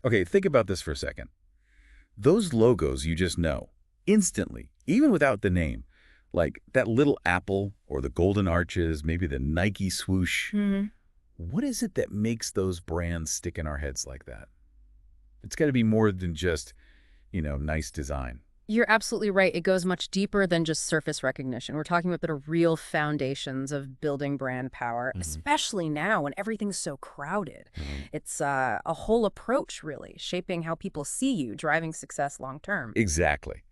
Okay, think about this for a second. Those logos you just know, instantly, even without the name, like that little apple or the golden arches, maybe the Nike swoosh, what is it that makes those brands stick in our heads like that? It's got to be more than just, nice design. You're absolutely right. It goes much deeper than just surface recognition. We're talking about the real foundations of building brand power, Hmm. especially now when everything's so crowded. Hmm. It's a whole approach, really, shaping how people see you, driving success long term. Exactly.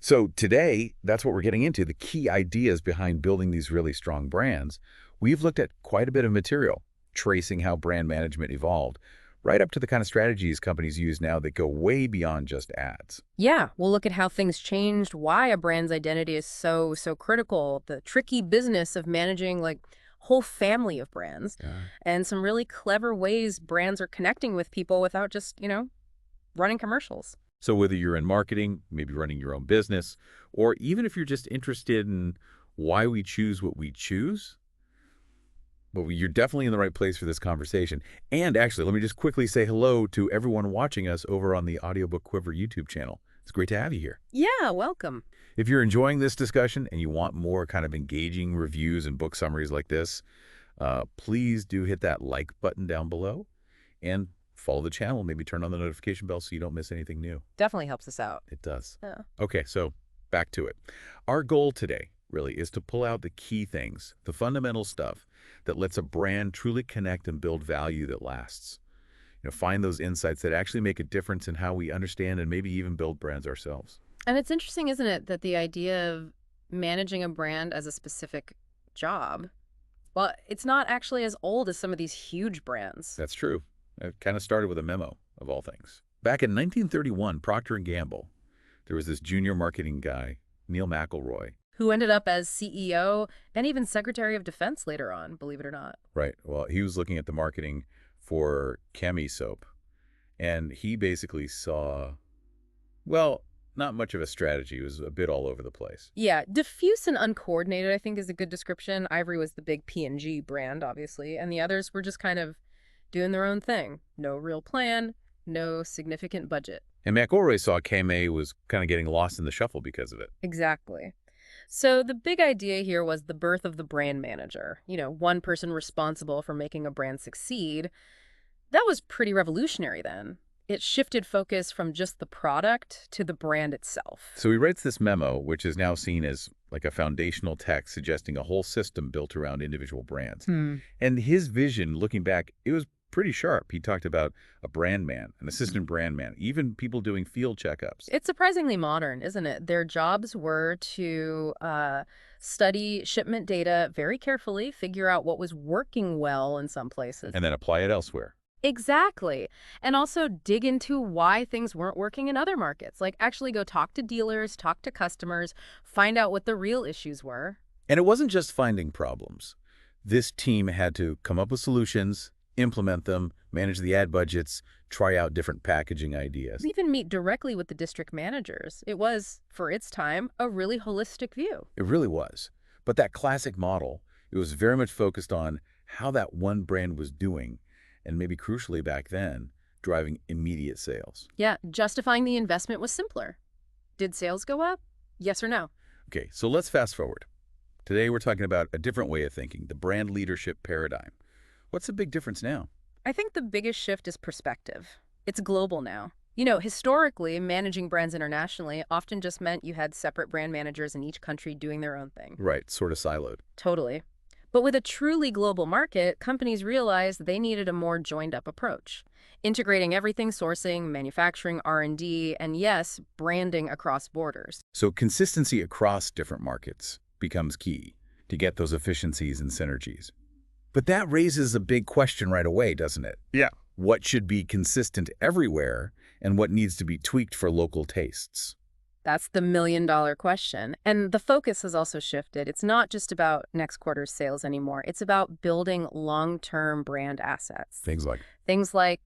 So today, that's what we're getting into, the key ideas behind building these really strong brands. We've looked at quite a bit of material, tracing how brand management evolved, right up to the kind of strategies companies use now that go way beyond just ads. Yeah, we'll look at how things changed, why a brand's identity is so critical, the tricky business of managing like whole family of brands, Yeah. and some really clever ways brands are connecting with people without just, running commercials. So whether you're in marketing, maybe running your own business, or even if you're just interested in why we choose what we choose, well, you're definitely in the right place for this conversation. And actually, let me just quickly say hello to everyone watching us over on the Audiobook Quiver YouTube channel. It's great to have you here. Yeah, welcome. If you're enjoying this discussion and you want more kind of engaging reviews and book summaries like this, please do hit that like button down below and follow the channel. Maybe turn on the notification bell so you don't miss anything new. Definitely helps us out. It does. Yeah. Okay, so back to it. Our goal today really is to pull out the key things, the fundamental stuff that lets a brand truly connect and build value that lasts. Find those insights that actually make a difference in how we understand and maybe even build brands ourselves. And it's interesting, isn't it, that the idea of managing a brand as a specific job, well, it's not actually as old as some of these huge brands. That's true. It kind of started with a memo, of all things. Back in 1931, Procter & Gamble, there was this junior marketing guy, Neil McElroy. Who ended up as CEO and even Secretary of Defense later on, believe it or not. Right. Well, he was looking at the marketing for Chemi soap, and he basically saw, well, not much of a strategy. It was a bit all over the place. Yeah, diffuse and uncoordinated, I think, is a good description. Ivory was the big P&G brand, obviously, and the others were just kind of doing their own thing. No real plan, no significant budget. And McElroy saw Chemi was kind of getting lost in the shuffle because of it. Exactly. So the big idea here was the birth of the brand manager, one person responsible for making a brand succeed. That was pretty revolutionary then. It shifted focus from just the product to the brand itself. So he writes this memo, which is now seen as like a foundational text suggesting a whole system built around individual brands. And his vision, looking back, it was pretty sharp. He talked about a brand man, an assistant brand man, even people doing field checkups. It's surprisingly modern, isn't it? Their jobs were to study shipment data very carefully, figure out what was working well in some places. And then apply it elsewhere. Exactly. And also dig into why things weren't working in other markets. Like actually go talk to dealers, talk to customers, find out what the real issues were. And it wasn't just finding problems. This team had to come up with solutions, implement them, manage the ad budgets, try out different packaging ideas. Even meet directly with the district managers. It was, for its time, a really holistic view. It really was. But that classic model, it was very much focused on how that one brand was doing, and maybe crucially back then, driving immediate sales. Yeah, justifying the investment was simpler. Did sales go up? Yes or no? Okay, so let's fast forward. Today we're talking about a different way of thinking, the brand leadership paradigm. What's the big difference now? I think the biggest shift is perspective. It's global now. Historically, managing brands internationally often just meant you had separate brand managers in each country doing their own thing. Right, sort of siloed. Totally. But with a truly global market, companies realized they needed a more joined-up approach, integrating everything: sourcing, manufacturing, R&D, and yes, branding across borders. So consistency across different markets becomes key to get those efficiencies and synergies. But that raises a big question right away, doesn't it? Yeah. What should be consistent everywhere and what needs to be tweaked for local tastes? That's the million-dollar question. And the focus has also shifted. It's not just about next quarter's sales anymore. It's about building long-term brand assets. Things like,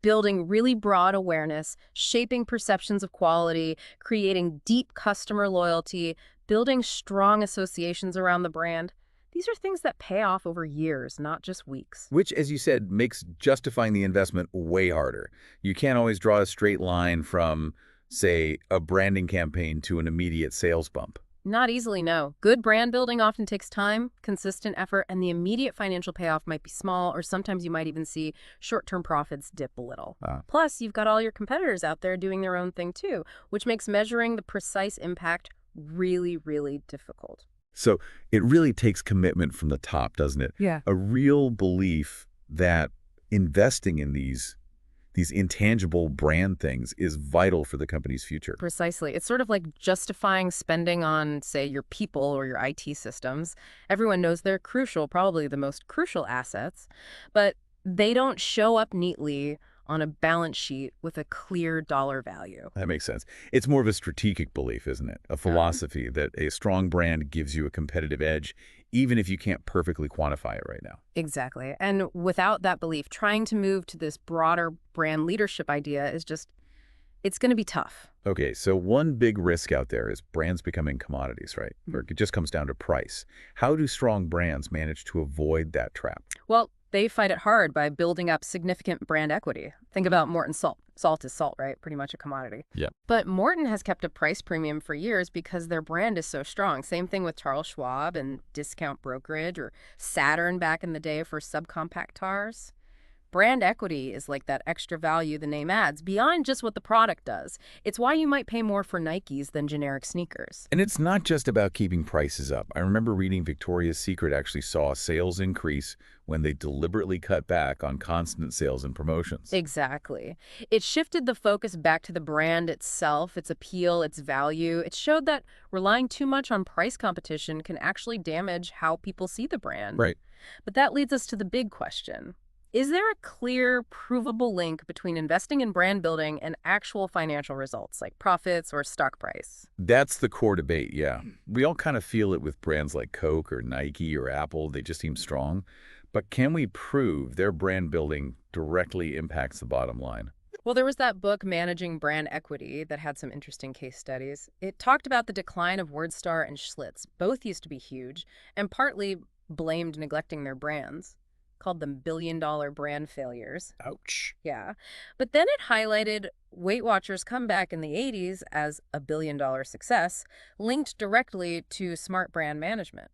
building really broad awareness, shaping perceptions of quality, creating deep customer loyalty, building strong associations around the brand. These are things that pay off over years, not just weeks. Which, as you said, makes justifying the investment way harder. You can't always draw a straight line from, say, a branding campaign to an immediate sales bump. Not easily, no. Good brand building often takes time, consistent effort, and the immediate financial payoff might be small, or sometimes you might even see short-term profits dip a little. Plus, you've got all your competitors out there doing their own thing too, which makes measuring the precise impact really, really difficult. So it really takes commitment from the top, doesn't it? Yeah. A real belief that investing in these intangible brand things is vital for the company's future. Precisely. It's sort of like justifying spending on, say, your people or your IT systems. Everyone knows they're crucial, probably the most crucial assets, but they don't show up neatly on a balance sheet with a clear dollar value. That makes sense. It's more of a strategic belief, isn't it? A philosophy that a strong brand gives you a competitive edge, even if you can't perfectly quantify it right now. Exactly. And without that belief, trying to move to this broader brand leadership idea is just, it's going to be tough. Okay, so one big risk out there is brands becoming commodities, right? Or it just comes down to price. How do strong brands manage to avoid that trap? Well, they fight it hard by building up significant brand equity. Think about Morton Salt. Salt is salt, right? Pretty much a commodity. Yeah. But Morton has kept a price premium for years because their brand is so strong. Same thing with Charles Schwab and discount brokerage, or Saturn back in the day for subcompact cars. Brand equity is like that extra value the name adds beyond just what the product does. It's why you might pay more for Nikes than generic sneakers. And it's not just about keeping prices up. I remember reading Victoria's Secret actually saw sales increase when they deliberately cut back on constant sales and promotions. Exactly. It shifted the focus back to the brand itself, its appeal, its value. It showed that relying too much on price competition can actually damage how people see the brand. Right. But that leads us to the big question. Is there a clear, provable link between investing in brand building and actual financial results, like profits or stock price? That's the core debate, yeah. We all kind of feel it with brands like Coke or Nike or Apple. They just seem strong. But can we prove their brand building directly impacts the bottom line? Well, there was that book, Managing Brand Equity, that had some interesting case studies. It talked about the decline of WordStar and Schlitz. Both used to be huge, and partly blamed neglecting their brands. Called them billion-dollar brand failures. Ouch. Yeah. But then it highlighted Weight Watchers' comeback in the 80s as a billion-dollar success, linked directly to smart brand management.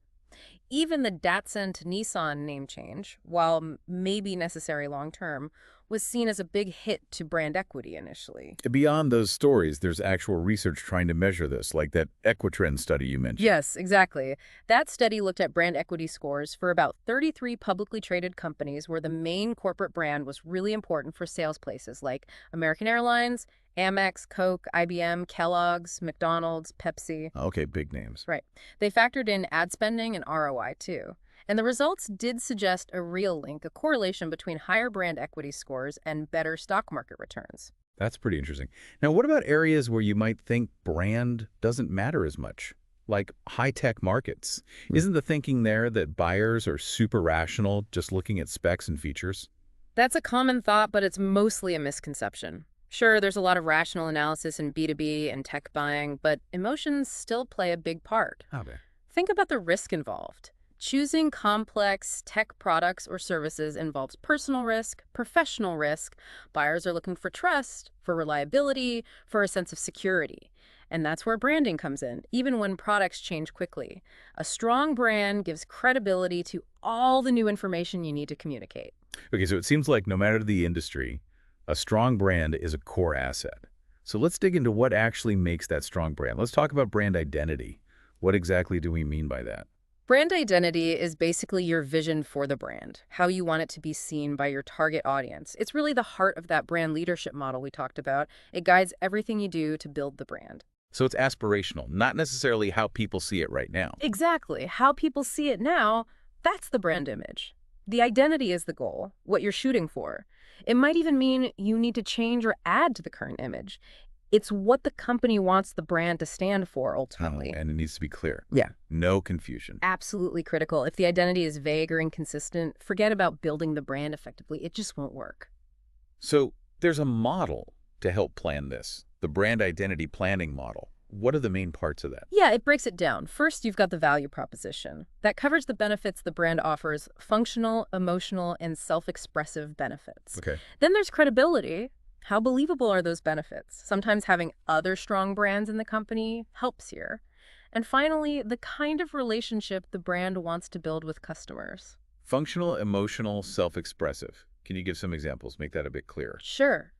Even the Datsun to Nissan name change, while maybe necessary long-term, was seen as a big hit to brand equity initially. Beyond those stories, there's actual research trying to measure this, like that Equitrend study you mentioned. Yes, exactly. That study looked at brand equity scores for about 33 publicly traded companies where the main corporate brand was really important for sales places like American Airlines, Amex, Coke, IBM, Kellogg's, McDonald's, Pepsi. Okay, big names. Right. They factored in ad spending and ROI too. And the results did suggest a real link, a correlation between higher brand equity scores and better stock market returns. That's pretty interesting. Now, what about areas where you might think brand doesn't matter as much, like high-tech markets? Isn't the thinking there that buyers are super rational, just looking at specs and features? That's a common thought, but it's mostly a misconception. Sure, there's a lot of rational analysis in B2B and tech buying, but emotions still play a big part. Okay. Think about the risk involved. Choosing complex tech products or services involves personal risk, professional risk. Buyers are looking for trust, for reliability, for a sense of security. And that's where branding comes in, even when products change quickly. A strong brand gives credibility to all the new information you need to communicate. Okay, so it seems like no matter the industry, a strong brand is a core asset. So let's dig into what actually makes that strong brand. Let's talk about brand identity. What exactly do we mean by that? Brand identity is basically your vision for the brand, how you want it to be seen by your target audience. It's really the heart of that brand leadership model we talked about. It guides everything you do to build the brand. So it's aspirational, not necessarily how people see it right now. Exactly. How people see it now, that's the brand image. The identity is the goal, what you're shooting for. It might even mean you need to change or add to the current image. It's what the company wants the brand to stand for, ultimately. And it needs to be clear. Yeah. No confusion. Absolutely critical. If the identity is vague or inconsistent, forget about building the brand effectively. It just won't work. So there's a model to help plan this, the brand identity planning model. what are the main parts of that? Yeah, it breaks it down. First, you've got the value proposition. That covers the benefits the brand offers, functional, emotional, and self-expressive benefits. Okay. Then there's credibility. How believable are those benefits? Sometimes having other strong brands in the company helps here. And finally, the kind of relationship the brand wants to build with customers. Functional, emotional, self-expressive. Can you give some examples? Make that a bit clearer. Sure.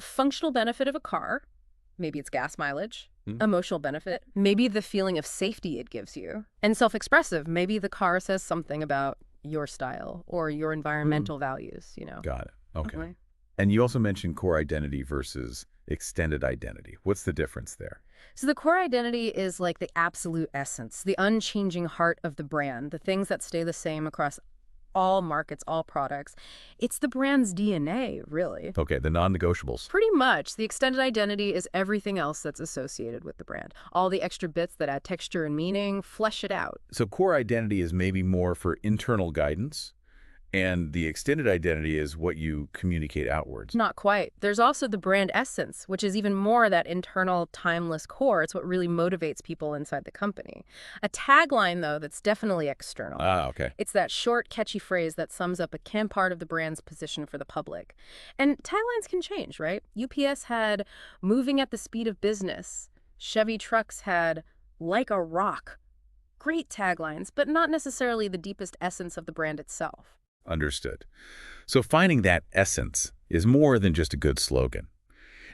Functional benefit of a car. Maybe it's gas mileage. Emotional benefit. Maybe the feeling of safety it gives you. And self-expressive. Maybe the car says something about your style or your environmental values, you know. Got it. Okay. Okay. And you also mentioned core identity versus extended identity. What's the difference there? So the core identity is like the absolute essence, the unchanging heart of the brand, the things that stay the same across all markets, all products. It's the brand's DNA, really. Okay, the non-negotiables. Pretty much. The extended identity is everything else that's associated with the brand. All the extra bits that add texture and meaning, flesh it out. So core identity is maybe more for internal guidance, and the extended identity is what you communicate outwards. Not quite. There's also the brand essence, which is even more that internal, timeless core. It's what really motivates people inside the company. A tagline, though, that's definitely external. Ah, okay. It's that short, catchy phrase that sums up a key part of the brand's position for the public. And taglines can change, right? UPS had moving at the speed of business. Chevy trucks had like a rock. Great taglines, but not necessarily the deepest essence of the brand itself. Understood. So finding that essence is more than just a good slogan.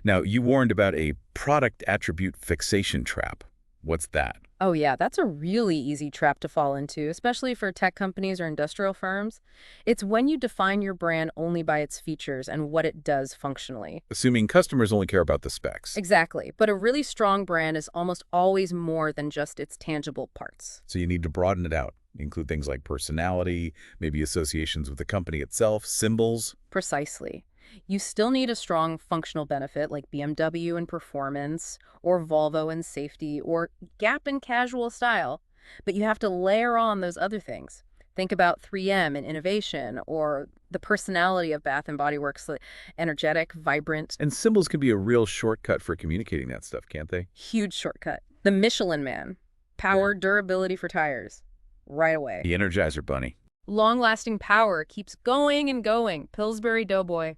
Now, you warned about a product attribute fixation trap. What's that? Oh yeah, that's a really easy trap to fall into, especially for tech companies or industrial firms. It's when you define your brand only by its features and what it does functionally. Assuming customers only care about the specs. Exactly, but a really strong brand is almost always more than just its tangible parts. So you need to broaden it out. Include things like personality, maybe associations with the company itself, symbols. Precisely. You still need a strong functional benefit like BMW in performance, or Volvo in safety, or Gap in casual style. But you have to layer on those other things. Think about 3M in innovation, or the personality of Bath & Body Works, like energetic, vibrant. And symbols can be a real shortcut for communicating that stuff, can't they? Huge shortcut. The Michelin Man. Power, durability for tires. Right away. The Energizer Bunny. Long-lasting power keeps going and going. Pillsbury Doughboy.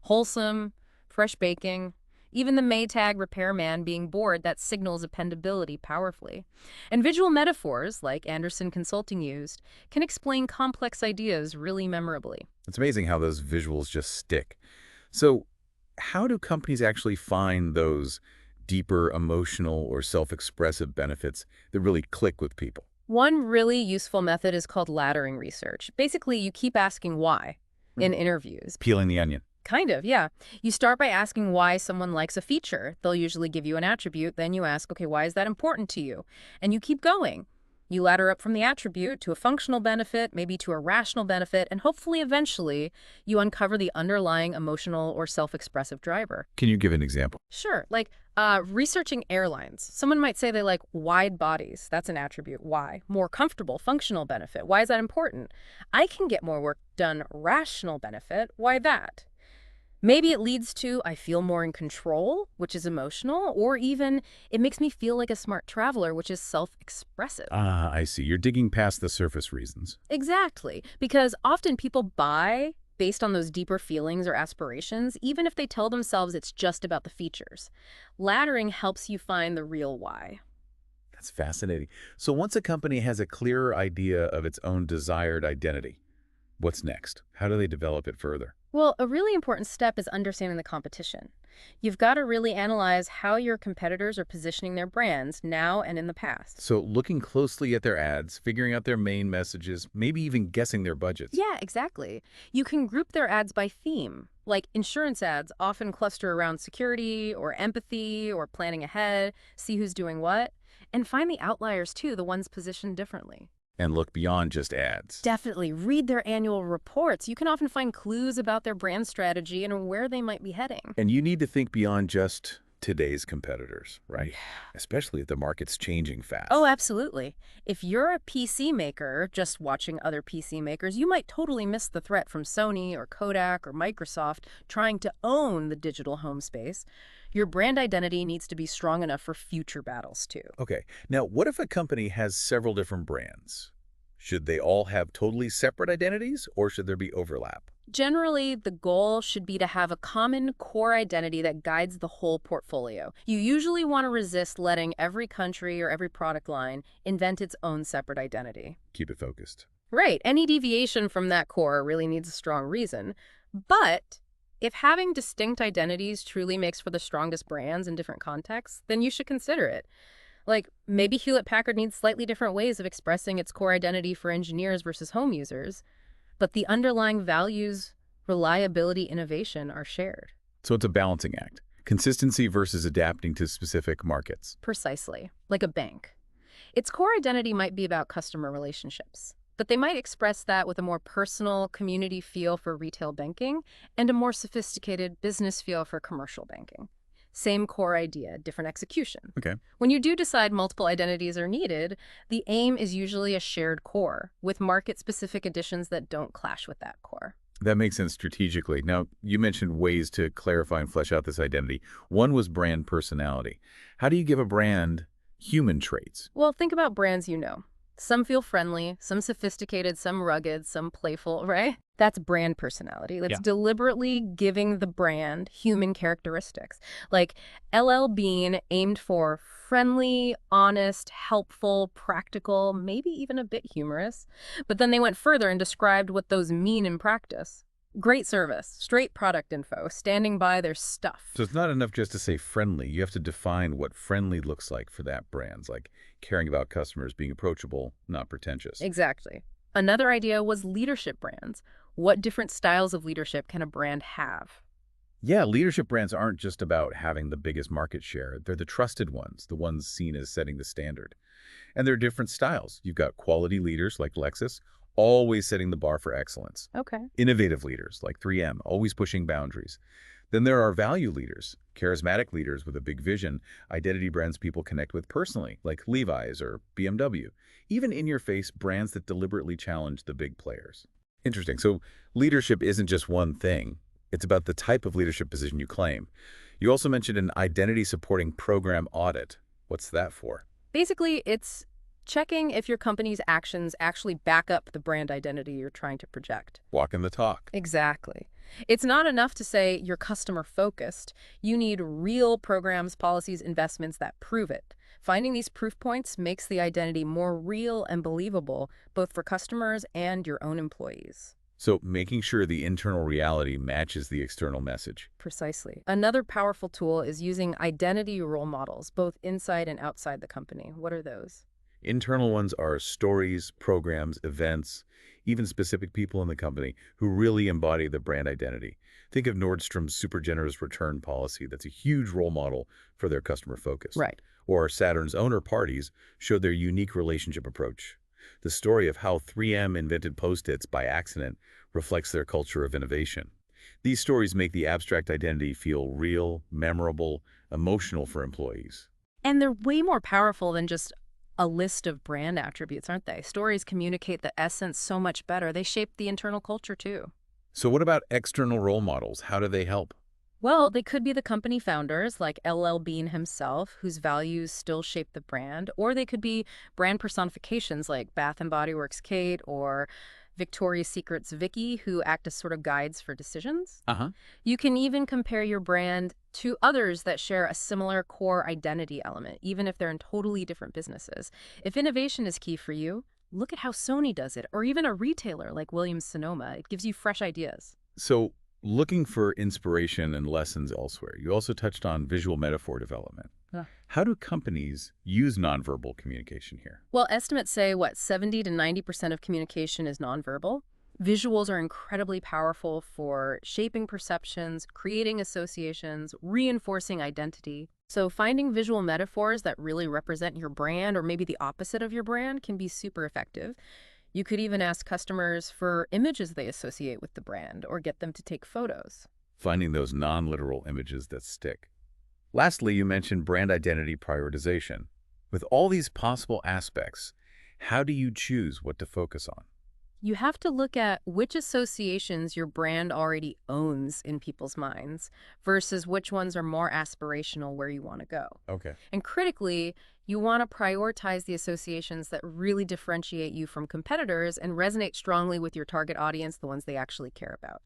Wholesome, fresh baking. Even the Maytag repairman being bored that signals dependability powerfully. And visual metaphors, like Anderson Consulting used, can explain complex ideas really memorably. It's amazing how those visuals just stick. So how do companies actually find those deeper emotional or self-expressive benefits that really click with people? One really useful method is called laddering research. Basically, you keep asking why in interviews. Peeling the onion. Kind of, yeah. You start by asking why someone likes a feature. They'll usually give you an attribute. Then you ask, okay, why is that important to you? And you keep going. You ladder up from the attribute to a functional benefit, maybe to a rational benefit, and hopefully eventually you uncover the underlying emotional or self-expressive driver. Can you give an example? Sure, like researching airlines. Someone might say they like wide bodies. That's an attribute. Why? More comfortable, functional benefit. Why is that important? I can get more work done, rational benefit. Why that? Maybe it leads to I feel more in control, which is emotional, or even it makes me feel like a smart traveler, which is self-expressive. Ah, I see. You're digging past the surface reasons. Exactly, because often people buy based on those deeper feelings or aspirations, even if they tell themselves it's just about the features. Laddering helps you find the real why. That's fascinating. So once a company has a clearer idea of its own desired identity, what's next? How do they develop it further? Well, a really important step is understanding the competition. You've got to really analyze how your competitors are positioning their brands now and in the past. So looking closely at their ads, figuring out their main messages, maybe even guessing their budgets. Yeah, exactly. You can group their ads by theme. Like insurance ads often cluster around security or empathy or planning ahead, see who's doing what, and find the outliers too, the ones positioned differently. And look beyond just ads. Definitely. Read their annual reports. You can often find clues about their brand strategy and where they might be heading. And you need to think beyond just today's competitors, right? Especially if the market's changing fast. Oh, absolutely. If you're a PC maker just watching other PC makers, you might totally miss the threat from Sony or Kodak or Microsoft trying to own the digital home space. Your brand identity needs to be strong enough for future battles, too. Okay, now what if a company has several different brands? Should they all have totally separate identities, or should there be overlap? Generally, the goal should be to have a common core identity that guides the whole portfolio. You usually want to resist letting every country or every product line invent its own separate identity. Keep it focused. Right, any deviation from that core really needs a strong reason. But if having distinct identities truly makes for the strongest brands in different contexts, then you should consider it. Like, maybe Hewlett-Packard needs slightly different ways of expressing its core identity for engineers versus home users, but the underlying values, reliability, innovation are shared. So it's a balancing act. Consistency versus adapting to specific markets. Precisely, like a bank. Its core identity might be about customer relationships, but they might express that with a more personal community feel for retail banking and a more sophisticated business feel for commercial banking. Same core idea, different execution. Okay. When you do decide multiple identities are needed, the aim is usually a shared core, with market-specific additions that don't clash with that core. That makes sense strategically. Now, you mentioned ways to clarify and flesh out this identity. One was brand personality. How do you give a brand human traits? Well, think about brands you know. Some feel friendly, some sophisticated, some rugged, some playful, right? That's brand personality. That's deliberately giving the brand human characteristics. Like LL Bean aimed for friendly, honest, helpful, practical, maybe even a bit humorous. But then they went further and described what those mean in practice. Great service, straight product info, standing by their stuff. So it's not enough just to say friendly. You have to define what friendly looks like for that brand, like caring about customers, being approachable, not pretentious. Exactly. Another idea was leadership brands. What different styles of leadership can a brand have? Yeah, leadership brands aren't just about having the biggest market share. They're the trusted ones, the ones seen as setting the standard. And there are different styles. You've got quality leaders like Lexus, always setting the bar for excellence. Okay. Innovative leaders like 3M, always pushing boundaries. Then there are value leaders, charismatic leaders with a big vision, identity brands people connect with personally, like Levi's or BMW. Even in-your-face brands that deliberately challenge the big players. Interesting. So leadership isn't just one thing. It's about the type of leadership position you claim. You also mentioned an identity-supporting program audit. What's that for? Basically, it's checking if your company's actions actually back up the brand identity you're trying to project. Walking the talk. Exactly. It's not enough to say you're customer-focused. You need real programs, policies, investments that prove it. Finding these proof points makes the identity more real and believable, both for customers and your own employees. So making sure the internal reality matches the external message. Precisely. Another powerful tool is using identity role models, both inside and outside the company. What are those? Internal ones are stories, programs, events, even specific people in the company who really embody the brand identity. Think of Nordstrom's super generous return policy. That's a huge role model for their customer focus. Right. Or Saturn's owner parties showed their unique relationship approach. The story of how 3M invented Post-its by accident reflects their culture of innovation. These stories make the abstract identity feel real, memorable, emotional for employees. And they're way more powerful than just a list of brand attributes, aren't they? Stories communicate the essence so much better. They shape the internal culture, too. So what about external role models? How do they help? Well, they could be the company founders, like LL Bean himself, whose values still shape the brand, or they could be brand personifications like Bath & Body Works Kate or Victoria's Secret's Vicky, who act as sort of guides for decisions. You can even compare your brand to others that share a similar core identity element, even if they're in totally different businesses. If innovation is key for you, look at how Sony does it, or even a retailer like Williams-Sonoma. It gives you fresh ideas. So looking for inspiration and lessons elsewhere, you also touched on visual metaphor development. How do companies use nonverbal communication here? Well, estimates say, 70 to 90% of communication is nonverbal. Visuals are incredibly powerful for shaping perceptions, creating associations, reinforcing identity. So finding visual metaphors that really represent your brand or maybe the opposite of your brand can be super effective. You could even ask customers for images they associate with the brand or get them to take photos. Finding those non-literal images that stick. Lastly, you mentioned brand identity prioritization. With all these possible aspects, how do you choose what to focus on? You have to look at which associations your brand already owns in people's minds versus which ones are more aspirational where you want to go. Okay. And critically, you want to prioritize the associations that really differentiate you from competitors and resonate strongly with your target audience, the ones they actually care about.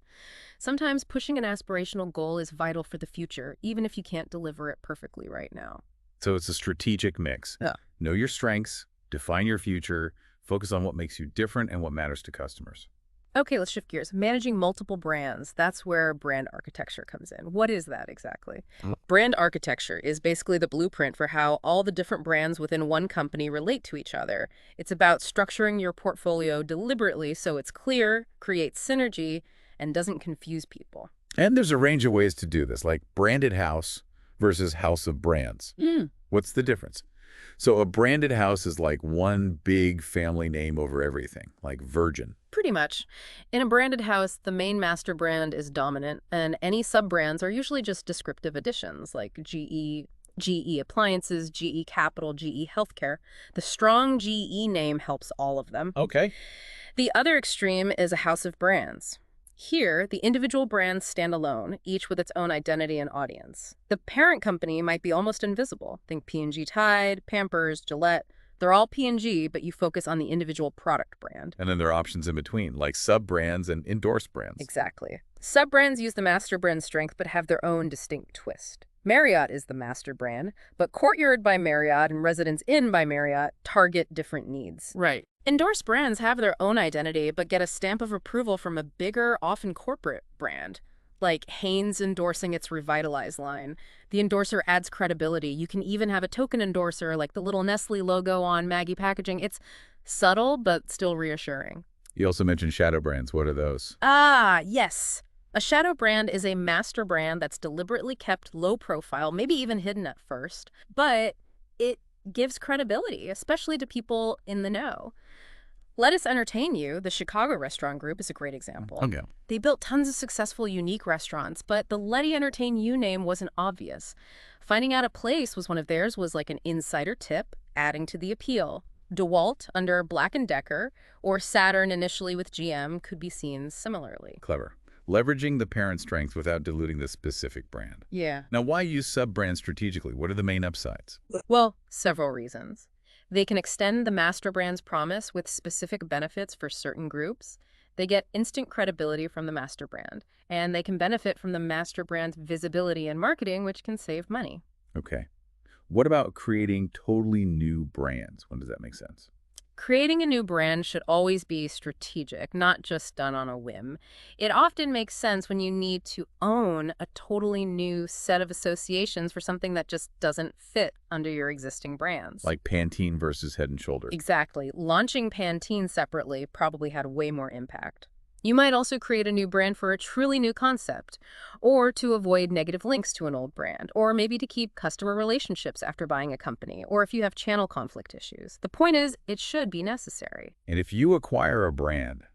Sometimes pushing an aspirational goal is vital for the future, even if you can't deliver it perfectly right now. So it's a strategic mix. Yeah. Know your strengths, define your future, focus on what makes you different and what matters to customers. Okay, let's shift gears. Managing multiple brands, that's where brand architecture comes in. What is that exactly? Brand architecture is basically the blueprint for how all the different brands within one company relate to each other. It's about structuring your portfolio deliberately so it's clear, creates synergy, and doesn't confuse people. And there's a range of ways to do this, like branded house versus house of brands. What's the difference? So a branded house is like one big family name over everything, like Virgin. Pretty much. In a branded house, the main master brand is dominant, and any sub-brands are usually just descriptive additions like GE Appliances, GE Capital, GE Healthcare. The strong GE name helps all of them. Okay. The other extreme is a house of brands. Here, the individual brands stand alone, each with its own identity and audience. The parent company might be almost invisible. Think P&G Tide, Pampers, Gillette. They're all P&G, but you focus on the individual product brand. And then there are options in between, like sub-brands and endorsed brands. Exactly. Sub-brands use the master brand strength but have their own distinct twist. Marriott is the master brand, but Courtyard by Marriott and Residence Inn by Marriott target different needs. Right. Endorsed brands have their own identity but get a stamp of approval from a bigger, often corporate brand, like Hanes endorsing its Revitalize line. The endorser adds credibility. You can even have a token endorser like the little Nestle logo on Maggie packaging. It's subtle but still reassuring. You also mentioned shadow brands. What are those? Ah, yes. A shadow brand is a master brand that's deliberately kept low profile, maybe even hidden at first, but it gives credibility, especially to people in the know. Let Us Entertain You, the Chicago restaurant group, is a great example. Okay. They built tons of successful, unique restaurants, but the Letty Entertain You name wasn't obvious. Finding out a place was one of theirs was like an insider tip, adding to the appeal. DeWalt under Black & Decker or Saturn initially with GM could be seen similarly. Clever. Leveraging the parent strength without diluting the specific brand. Yeah. Now, why use sub-brands strategically? What are the main upsides? Well, several reasons. They can extend the master brand's promise with specific benefits for certain groups. They get instant credibility from the master brand, and they can benefit from the master brand's visibility and marketing, which can save money. Okay. What about creating totally new brands? When does that make sense? Creating a new brand should always be strategic, not just done on a whim. It often makes sense when you need to own a totally new set of associations for something that just doesn't fit under your existing brands. Like Pantene versus Head & Shoulders. Exactly. Launching Pantene separately probably had way more impact. You might also create a new brand for a truly new concept, or to avoid negative links to an old brand, or maybe to keep customer relationships after buying a company, or if you have channel conflict issues. The point is, it should be necessary. And if you acquire a brand,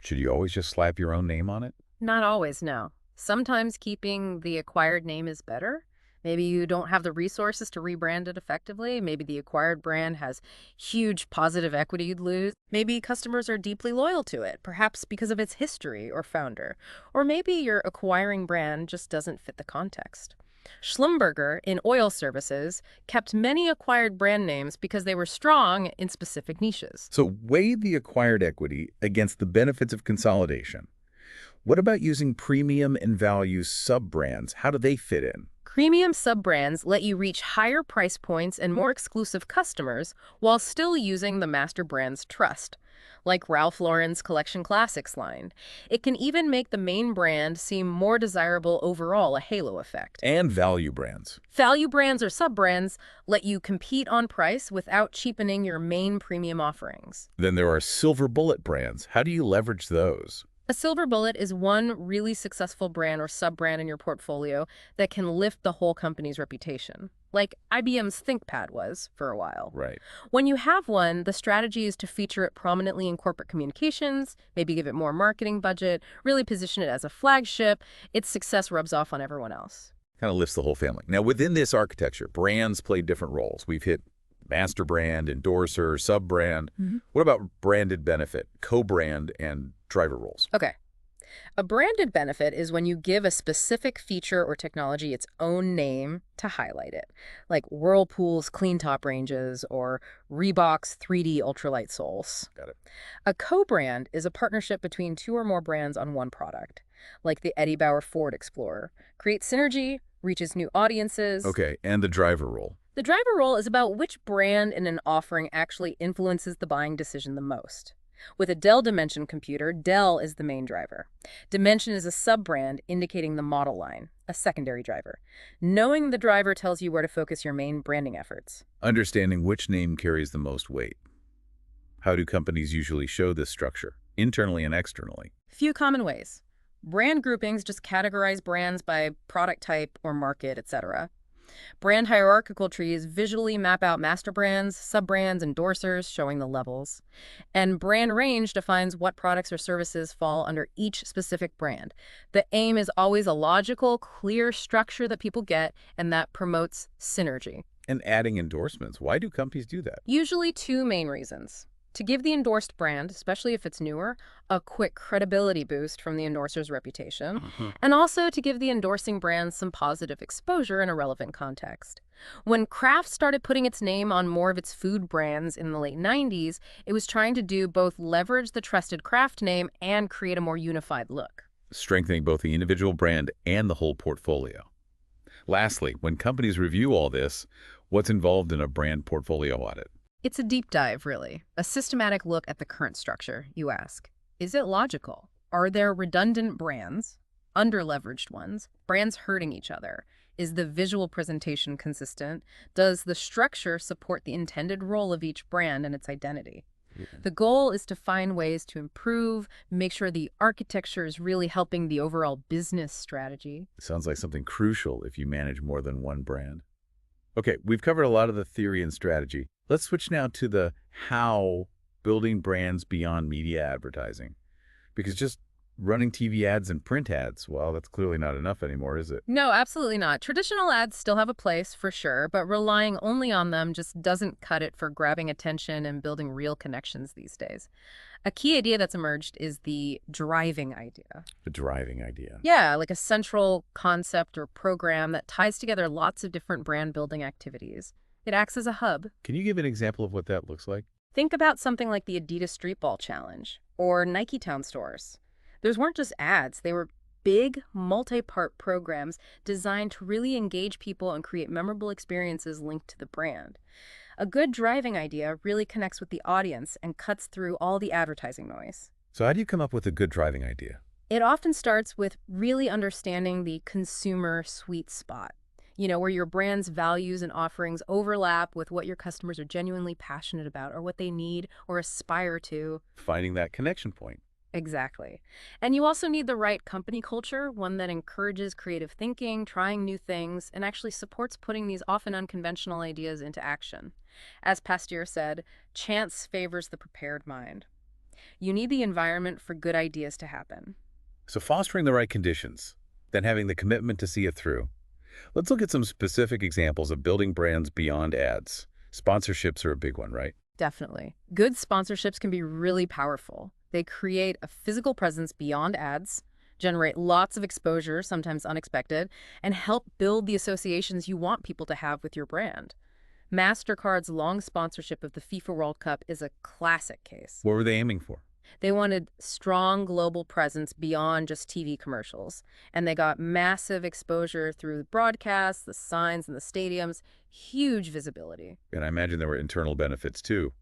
should you always just slap your own name on it? Not always, no. Sometimes keeping the acquired name is better. Maybe you don't have the resources to rebrand it effectively. Maybe the acquired brand has huge positive equity you'd lose. Maybe customers are deeply loyal to it, perhaps because of its history or founder. Or maybe your acquiring brand just doesn't fit the context. Schlumberger, in oil services, kept many acquired brand names because they were strong in specific niches. So weigh the acquired equity against the benefits of consolidation. What about using premium and value sub-brands? How do they fit in? Premium sub-brands let you reach higher price points and more exclusive customers while still using the master brand's trust, like Ralph Lauren's Collection Classics line. It can even make the main brand seem more desirable overall, a halo effect. And value brands. Value brands or sub-brands let you compete on price without cheapening your main premium offerings. Then there are silver bullet brands. How do you leverage those? A silver bullet is one really successful brand or sub-brand in your portfolio that can lift the whole company's reputation, like IBM's ThinkPad was for a while. Right. When you have one, the strategy is to feature it prominently in corporate communications, maybe give it more marketing budget, really position it as a flagship. Its success rubs off on everyone else. Kind of lifts the whole family. Now, within this architecture, brands play different roles. We've hit master brand, endorser, sub-brand. What about branded benefit, co-brand, and driver roles? Okay. A branded benefit is when you give a specific feature or technology its own name to highlight it, like Whirlpool's clean top ranges or Reebok's 3D ultralight soles. Got it. A co-brand is a partnership between two or more brands on one product, like the Eddie Bauer Ford Explorer. Creates synergy, reaches new audiences. Okay, and the driver role. The driver role is about which brand in an offering actually influences the buying decision the most. With a Dell Dimension computer, Dell is the main driver. Dimension is a sub-brand indicating the model line, a secondary driver. Knowing the driver tells you where to focus your main branding efforts. Understanding which name carries the most weight. How do companies usually show this structure, internally and externally? Few common ways. Brand groupings just categorize brands by product type or market, etc. Brand hierarchical trees visually map out master brands, sub-brands, endorsers, showing the levels. And brand range defines what products or services fall under each specific brand. The aim is always a logical, clear structure that people get and that promotes synergy. And adding endorsements. Why do companies do that? Usually two main reasons. To give the endorsed brand, especially if it's newer, a quick credibility boost from the endorser's reputation, and also to give the endorsing brand some positive exposure in a relevant context. When Kraft started putting its name on more of its food brands in the late 90s, it was trying to do both leverage the trusted Kraft name and create a more unified look. Strengthening both the individual brand and the whole portfolio. Lastly, when companies review all this, what's involved in a brand portfolio audit? It's a deep dive, really. A systematic look at the current structure, you ask. Is it logical? Are there redundant brands, under-leveraged ones, brands hurting each other? Is the visual presentation consistent? Does the structure support the intended role of each brand and its identity? The goal is to find ways to improve, make sure the architecture is really helping the overall business strategy. Sounds like something crucial if you manage more than one brand. Okay, we've covered a lot of the theory and strategy. Let's switch now to the how, building brands beyond media advertising. Because just running TV ads and print ads, well, that's clearly not enough anymore, is it? No, absolutely not. Traditional ads still have a place, for sure, but relying only on them just doesn't cut it for grabbing attention and building real connections these days. A key idea that's emerged is the driving idea. The driving idea. Yeah, like a central concept or program that ties together lots of different brand building activities. It acts as a hub. Can you give an example of what that looks like? Think about something like the Adidas Street Ball Challenge or Nike Town stores. Those weren't just ads. They were big, multi-part programs designed to really engage people and create memorable experiences linked to the brand. A good driving idea really connects with the audience and cuts through all the advertising noise. So how do you come up with a good driving idea? It often starts with really understanding the consumer sweet spot. Where your brand's values and offerings overlap with what your customers are genuinely passionate about or what they need or aspire to. Finding that connection point. Exactly. And you also need the right company culture, one that encourages creative thinking, trying new things, and actually supports putting these often unconventional ideas into action. As Pasteur said, chance favors the prepared mind. You need the environment for good ideas to happen. So fostering the right conditions, then having the commitment to see it through. Let's look at some specific examples of building brands beyond ads. Sponsorships are a big one, right? Definitely. Good sponsorships can be really powerful. They create a physical presence beyond ads, generate lots of exposure, sometimes unexpected, and help build the associations you want people to have with your brand. MasterCard's long sponsorship of the FIFA World Cup is a classic case. What were they aiming for? They wanted strong global presence beyond just TV commercials, and they got massive exposure through the broadcasts, the signs, and the stadiums, huge visibility. And I imagine there were internal benefits, too,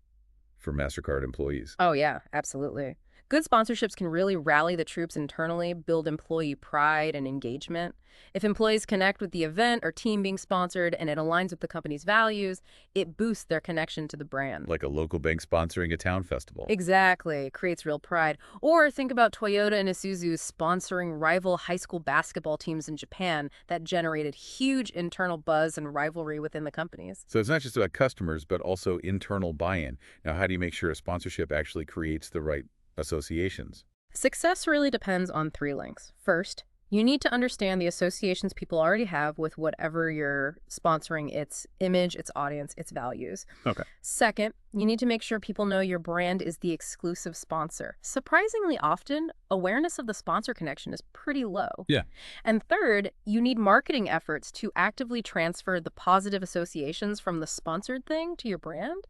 for MasterCard employees. Oh, yeah, absolutely. Good sponsorships can really rally the troops internally, build employee pride and engagement. If employees connect with the event or team being sponsored and it aligns with the company's values, it boosts their connection to the brand. Like a local bank sponsoring a town festival. Exactly. It creates real pride. Or think about Toyota and Isuzu sponsoring rival high school basketball teams in Japan that generated huge internal buzz and rivalry within the companies. So it's not just about customers, but also internal buy-in. Now, how do you make sure a sponsorship actually creates the right associations? Success really depends on three links. First, You need to understand the associations people already have with whatever you're sponsoring, its image, its audience, its values. Okay. Second, you need to make sure people know your brand is the exclusive sponsor. Surprisingly often, awareness of the sponsor connection is pretty low. Yeah. And third, you need marketing efforts to actively transfer the positive associations from the sponsored thing to your brand.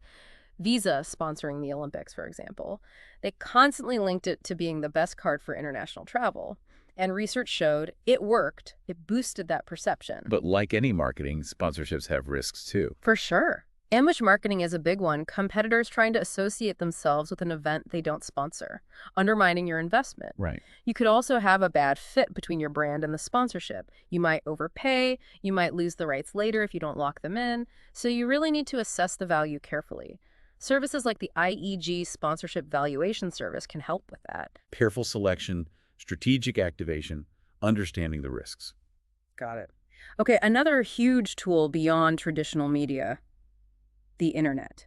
Visa sponsoring the Olympics, for example, they constantly linked it to being the best card for international travel. And research showed it worked. It boosted that perception. But like any marketing, sponsorships have risks too. For sure. Ambush marketing is a big one. Competitors trying to associate themselves with an event they don't sponsor, undermining your investment. Right. You could also have a bad fit between your brand and the sponsorship. You might overpay. You might lose the rights later if you don't lock them in. So you really need to assess the value carefully. Services like the IEG Sponsorship Valuation Service can help with that. Careful selection, strategic activation, understanding the risks. Got it. Okay, another huge tool beyond traditional media, the internet.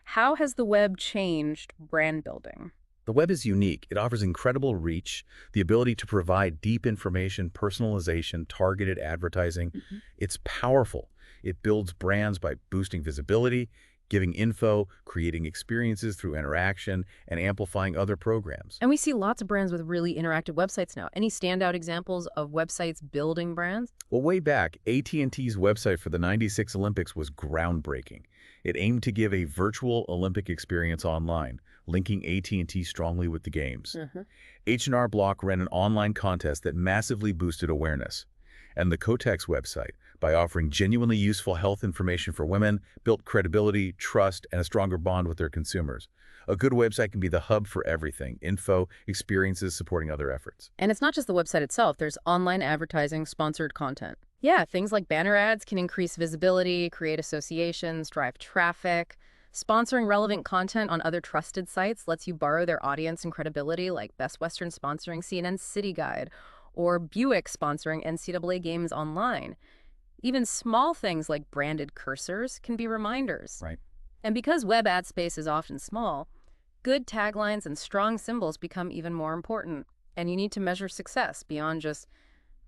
How has the web changed brand building? The web is unique. It offers incredible reach, the ability to provide deep information, personalization, targeted advertising. It's powerful. It builds brands by boosting visibility, giving info, creating experiences through interaction, and amplifying other programs. And we see lots of brands with really interactive websites now. Any standout examples of websites building brands? Well, way back, AT&T's website for the '96 Olympics was groundbreaking. It aimed to give a virtual Olympic experience online, linking AT&T strongly with the games. H&R Block ran an online contest that massively boosted awareness. And the Kotex website, by offering genuinely useful health information for women, built credibility, trust, and a stronger bond with their consumers. A good website can be the hub for everything: info, experiences, supporting other efforts. And it's not just the website itself. There's online advertising, sponsored content. Yeah, things like banner ads can increase visibility, create associations, drive traffic. Sponsoring relevant content on other trusted sites lets you borrow their audience and credibility, like Best Western sponsoring CNN's City Guide, or Buick sponsoring NCAA games online. Even small things like branded cursors can be reminders. Right. And because web ad space is often small, good taglines and strong symbols become even more important. And you need to measure success beyond just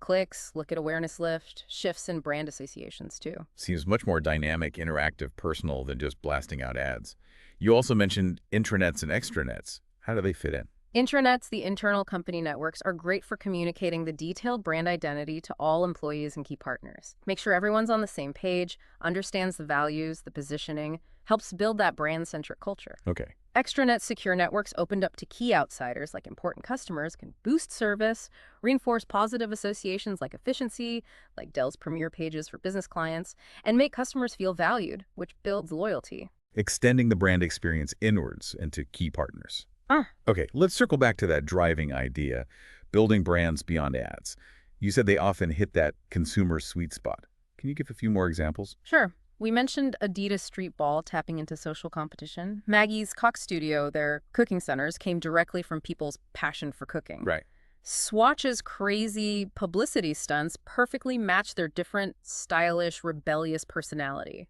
clicks, look at awareness lift, shifts in brand associations too. Seems much more dynamic, interactive, personal than just blasting out ads. You also mentioned intranets and extranets. How do they fit in? Intranets, the internal company networks, are great for communicating the detailed brand identity to all employees and key partners. Make sure everyone's on the same page, understands the values, the positioning, helps build that brand-centric culture. Okay. Extranet secure networks opened up to key outsiders like important customers can boost service, reinforce positive associations like efficiency, like Dell's Premier pages for business clients, and make customers feel valued, which builds loyalty. Extending the brand experience inwards into key partners. Ah. Okay, let's circle back to that driving idea, building brands beyond ads. You said they often hit that consumer sweet spot. Can you give a few more examples? Sure. We mentioned Adidas Street Ball tapping into social competition. Maggie's Cox Studio, their cooking centers, came directly from people's passion for cooking. Right. Swatch's crazy publicity stunts perfectly match their different, stylish, rebellious personality.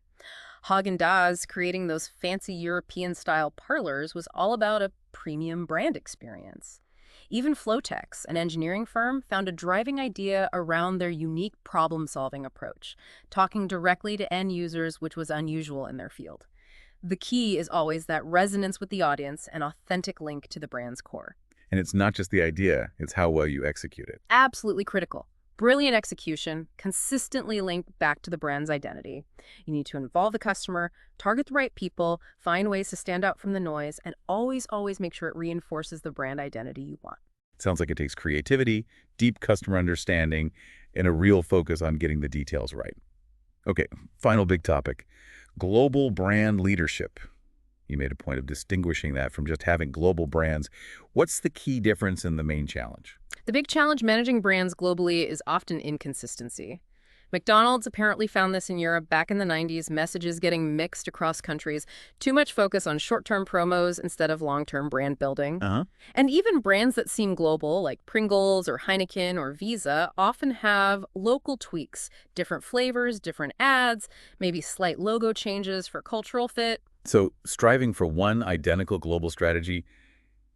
Haagen-Dazs creating those fancy European-style parlors was all about a premium brand experience. Even Flotex, an engineering firm, found a driving idea around their unique problem-solving approach, talking directly to end users, which was unusual in their field. The key is always that resonance with the audience and authentic link to the brand's core. And it's not just the idea, it's how well you execute it. Absolutely critical. Brilliant execution, consistently linked back to the brand's identity. You need to involve the customer, target the right people, find ways to stand out from the noise, and always make sure it reinforces the brand identity you want. It sounds like it takes creativity, deep customer understanding, and a real focus on getting the details right. Okay, final big topic, global brand leadership. You made a point of distinguishing that from just having global brands. What's the key difference and the main challenge? The big challenge managing brands globally is often inconsistency. McDonald's apparently found this in Europe back in the 90s, messages getting mixed across countries, too much focus on short-term promos instead of long-term brand building. And even brands that seem global, like Pringles or Heineken or Visa, often have local tweaks, different flavors, different ads, maybe slight logo changes for cultural fit. So striving for one identical global strategy,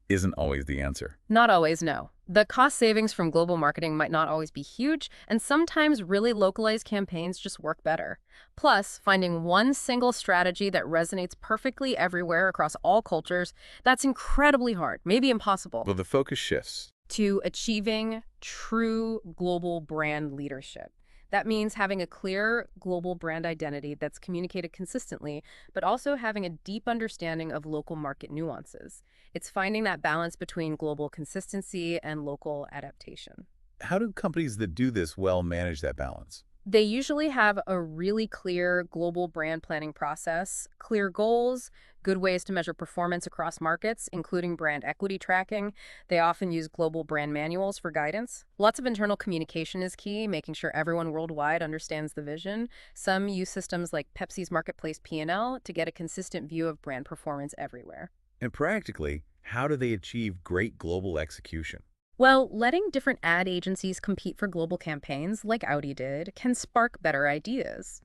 isn't always the answer. Not always, no. The cost savings from global marketing might not always be huge, and sometimes really localized campaigns just work better. Plus, finding one single strategy that resonates perfectly everywhere across all cultures, that's incredibly hard, maybe impossible, Well, the focus shifts. to achieving true global brand leadership. That means having a clear global brand identity that's communicated consistently, but also having a deep understanding of local market nuances. It's finding that balance between global consistency and local adaptation. How do companies that do this well manage that balance? They usually have a really clear global brand planning process, clear goals, good ways to measure performance across markets, including brand equity tracking. They often use global brand manuals for guidance. Lots of internal communication is key, making sure everyone worldwide understands the vision. Some use systems like Pepsi's Marketplace P&L to get a consistent view of brand performance everywhere. And practically, how do they achieve great global execution? Well, letting different ad agencies compete for global campaigns, like Audi did, can spark better ideas.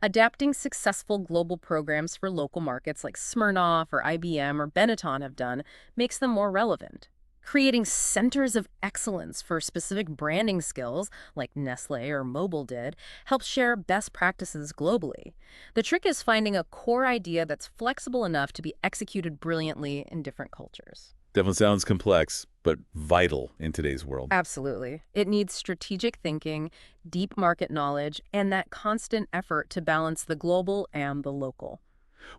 Adapting successful global programs for local markets like Smirnoff or IBM or Benetton have done makes them more relevant. Creating centers of excellence for specific branding skills, like Nestle or Mobil did, helps share best practices globally. The trick is finding a core idea that's flexible enough to be executed brilliantly in different cultures. Definitely sounds complex, but vital in today's world. Absolutely. It needs strategic thinking, deep market knowledge, and that constant effort to balance the global and the local.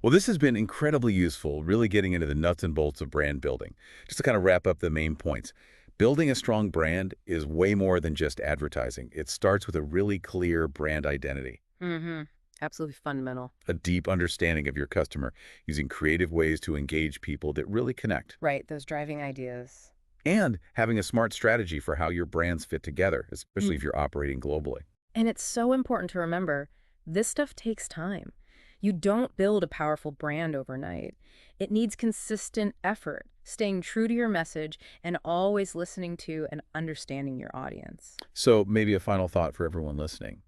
Well, this has been incredibly useful, really getting into the nuts and bolts of brand building. Just to kind of wrap up the main points. Building a strong brand is way more than just advertising. It starts with a really clear brand identity, Mm-hmm. Absolutely fundamental. a deep understanding of your customer, using creative ways to engage people that really connect, Right, those driving ideas. and having a smart strategy for how your brands fit together, especially Mm. if you're operating globally. And it's so important to remember, this stuff takes time. You don't build a powerful brand overnight. It needs consistent effort, staying true to your message, and always listening to and understanding your audience. So maybe a final thought for everyone listening.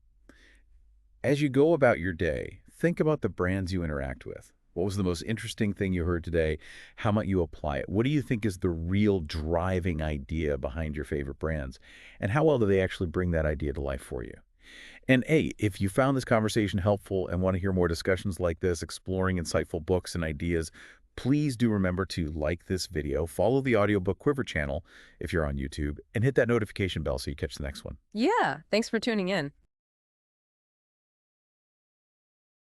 As you go about your day, think about the brands you interact with. What was the most interesting thing you heard today? How might you apply it? What do you think is the real driving idea behind your favorite brands? And how well do they actually bring that idea to life for you? And hey, if you found this conversation helpful and want to hear more discussions like this, exploring insightful books and ideas, please do remember to like this video, follow the Audiobook Quiver channel if you're on YouTube, and hit that notification bell so you catch the next one. Yeah, thanks for tuning in.